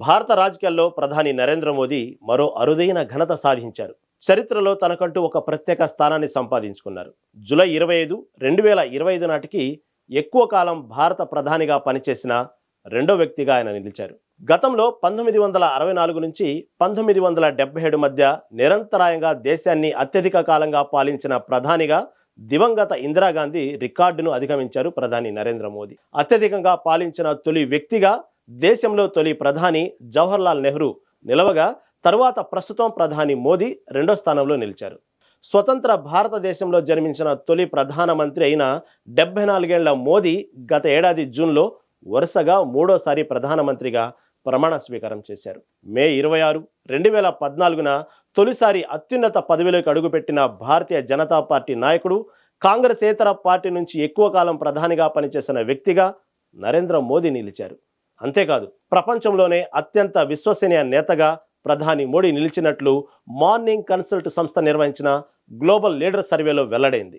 భారత రాజకీయాల్లో ప్రధాని నరేంద్ర మోదీ మరో అరుదైన ఘనత సాధించారు. చరిత్రలో తనకంటూ ఒక ప్రత్యేక స్థానాన్ని సంపాదించుకున్నారు. జూలై 25, 2025 నాటికి ఎక్కువ కాలం భారత ప్రధానిగా పనిచేసిన రెండో వ్యక్తిగా ఆయన నిలిచారు. గతంలో 1964 నుంచి 1977 మధ్య నిరంతరాయంగా దేశాన్ని అత్యధిక కాలంగా పాలించిన ప్రధానిగా దివంగత ఇందిరాగాంధీ రికార్డును అధిగమించారు ప్రధాని నరేంద్ర మోదీ. అత్యధికంగా పాలించిన తొలి వ్యక్తిగా దేశంలో తొలి ప్రధాని జవహర్లాల్ నెహ్రూ నిలవగా, తరువాత ప్రస్తుతం ప్రధాని మోదీ రెండో స్థానంలో నిలిచారు. స్వతంత్ర భారతదేశంలో జన్మించిన తొలి ప్రధానమంత్రి అయిన 74 ఏళ్ల మోదీ గత ఏడాది జూన్లో వరుసగా మూడోసారి ప్రధానమంత్రిగా ప్రమాణ స్వీకారం చేశారు. మే 26, 2014న తొలిసారి అత్యున్నత పదవిలోకి అడుగుపెట్టిన భారతీయ జనతా పార్టీ నాయకుడు, కాంగ్రెసేతర పార్టీ నుంచి ఎక్కువ కాలం ప్రధానిగా పనిచేసిన వ్యక్తిగా నరేంద్ర మోదీ నిలిచారు. అంతేకాదు, ప్రపంచంలోనే అత్యంత విశ్వసనీయ నేతగా ప్రధాని మోడీ నిలిచినట్లు మార్నింగ్ కన్సల్ట్ సంస్థ నిర్వహించిన గ్లోబల్ లీడర్ సర్వేలో వెల్లడైంది.